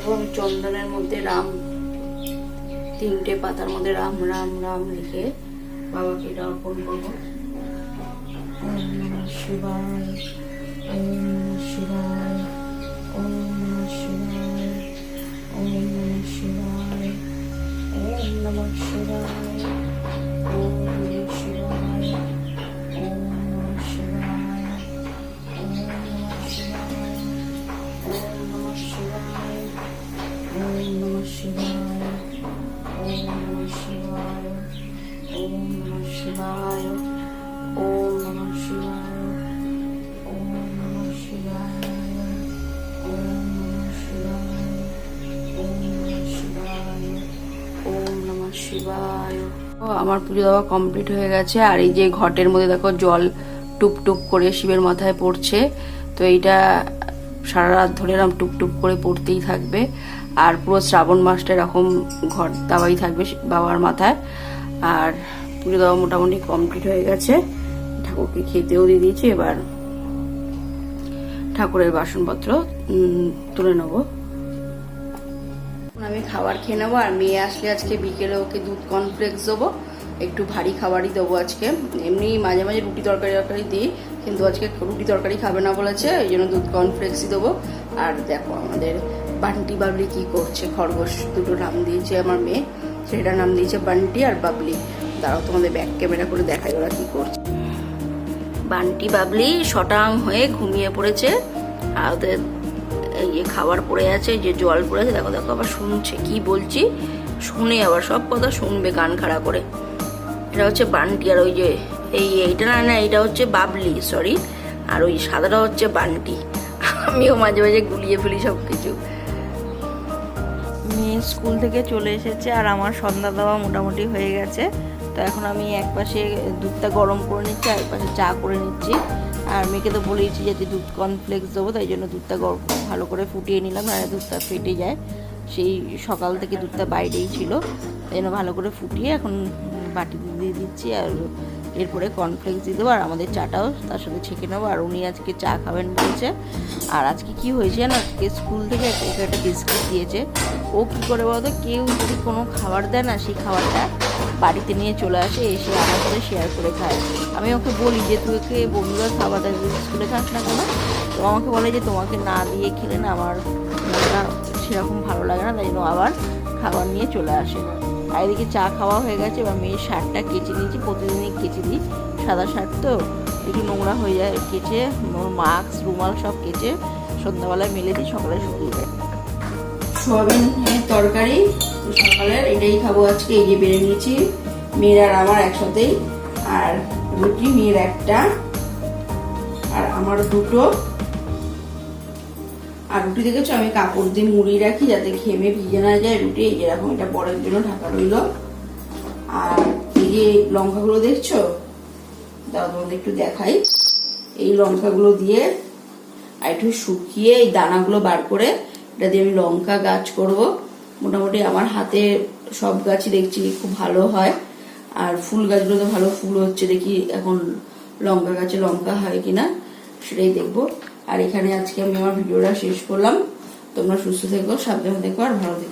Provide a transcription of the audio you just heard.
দেখো আমি চন্দনের মধ্যে রাম, 3টে পাতার মধ্যে রাম রাম রাম লিখে বাবাকে এটা অর্পণ করবো। ওম নমঃ শিবায়, ওম নমঃ শিবায়, ওম নমঃ শিবায়, ওম নমঃ শিবায়, ওম নমঃ শিবায়, ওম নমঃ শিবায়, ওম নমঃ শিবায়, ওম নমঃ শিবায়, ওম নমঃ শিবায়, ওম নমঃ শিবায়, ওম নমঃ শিবায়, ওম নমঃ শিবায়, ওম নমঃ শিবায়, ওম নমঃ শিবায়, ওম নমঃ শিবায়, ওম নমঃ শিবায়, ওম নমঃ শিবায়। আমার পুজো দেওয়া কমপ্লিট হয়ে গেছে। আর এই যে ঘটের মধ্যে দেখো জল টুপ টুপ করে শিবের মাথায় পড়ছে। তো এইটা সারা রাত ধরে এরকম টুপ টুপ করে পড়তেই থাকবে। আর পুরো শ্রাবণ মাসটা এরকম ঘট দেওয়াই থাকবে বাবার মাথায়। আর পুজো দেওয়া মোটামুটি কমপ্লিট হয়ে গেছে। ঠাকুরকে খেতেও দিয়ে দিয়েছি। এবার ঠাকুরের বাসনপত্র তুলে নেবো। আমি খাবার খেয়ে নেবো। আর মেয়ে আসলে আজকে বিকেলে ওকে দুধ কর্নফ্লেক্স দেবো, একটু ভারী খাবারই দেবো আজকে। এমনি মাঝে মাঝে রুটি তরকারি দিই, কিন্তু আজকে রুটি তরকারি খাবে না বলেছে, এই জন্য দুধ কর্নফ্লেক্সই দেবো। আর দেখো আমাদের বান্টি বাবলি কি করছে। খরগোশ দুটো নাম দিয়েছে আমার মেয়ে, সেটার নাম দিয়েছে বান্টি আর বাবলি। তারাও তোমাদের ব্যাক ক্যামেরা করে দেখাই ওরা কি করছে। বান্টি বাবলি শটাং হয়ে ঘুমিয়ে পড়েছে। আর ওদের ইয়ে খাবার পড়ে আছে, যে জল পড়ে আছে, দেখো দেখো আবার শুনছে কি বলছি, শুনে আবার সব কথা শুনবে কান খাড়া করে। এটা হচ্ছে বান্টি। আর ওই যে এইটা না এটা হচ্ছে বাবলি, সরি। আর ওই সাদাটা হচ্ছে বান্টি। আমিও মাঝে মাঝে গুলিয়ে ফেলি সব কিছু। মেয়ে স্কুল থেকে চলে এসেছে আর আমার সন্ধ্যা দেওয়া মোটামুটি হয়ে গেছে। তো এখন আমি একপাশে দুধটা গরম করে নিচ্ছি, আর একপাশে চা করে নিচ্ছি। আর মেয়েকে তো বলেইছি যে দুধ কর্নফ্লেক্স দেবো, তাই জন্য দুধটা ভালো করে ফুটিয়ে নিলাম, না দুধটা ফেটে যায়। সেই সকাল থেকে দুধটা বাইরেই ছিল, তাই জন্য ভালো করে ফুটিয়ে এখন বাটিতে দিয়ে দিচ্ছি। আর এরপরে কর্নফ্লেক্স দিয়ে দেবো, আর আমাদের চাটাও তার সাথে ছেঁকে নেবো। আর উনি আজকে চা খাবেন বলছে। আর আজকে কি হয়েছে না, আজকে স্কুল থেকে ওকে একটা বিস্কিট দিয়েছে। ও কী করে বলতো, কেউ যদি কোনো খাবার দেয় না, সেই খাবারটা বাড়িতে নিয়ে চলে আসে, এসে আমার সাথে শেয়ার করে খায়। আমি ওকে বলি যে তুই ওকে বন্ধুরা খাবার দেয়, স্কুলে খাস না কেন? তো আমাকে বলে যে তোমাকে না দিয়ে খেলে না আমার মনটা সেরকম ভালো লাগে না, তাই জন্য আবার খাবার নিয়ে চলে আসে। আর এদিকে চা খাওয়া হয়ে গেছে। এবার মেয়ের শার্টটা কেচে নিয়েছি, প্রতিদিনই কেচে দিই, সাদা শার্ট তো একটু নোংরা হয়ে যায়, কেচে ওর মাস্ক রুমাল সব কেচে সন্ধ্যাবেলায় মেলে দিই, সকালে শুকিয়ে যায়। সোয়াবিনের তরকারি সকালের এটাই খাবো আজকে। এই যে বেড়ে নিয়েছি মেয়ের আর আমার একসাথেই। আর রুটি মেয়ের একটা আর আমার দুটো। আর রুটি দেখেছো আমি কাপড় দিয়ে মুড়িয়ে রাখি যাতে ঘেমে ভিজে না যায় রুটি। এরকম এটা পরের জন্য ঢাকা রইল। আর এই যে লঙ্কাগুলো দেখছো, দাও তোমাদের একটু দেখাই। এই লঙ্কাগুলো দিয়ে আর একটু শুকিয়ে এই দানাগুলো বার করে এটা দিয়ে আমি লঙ্কা গাছ করব। মোটামুটি আমার হাতে সব গাছই দেখছি খুব ভালো হয়। আর ফুল গাছগুলো তো ভালো ফুল হচ্ছে, দেখি এখন লঙ্কা গাছে লঙ্কা হয় কিনা সেটাই দেখবো। আর এখানে আজকে আমি আমার ভিডিওটা শেষ করলাম। তোমরা সুস্থ থেকো, সাবধানে থেকো আর ভালো থেকো।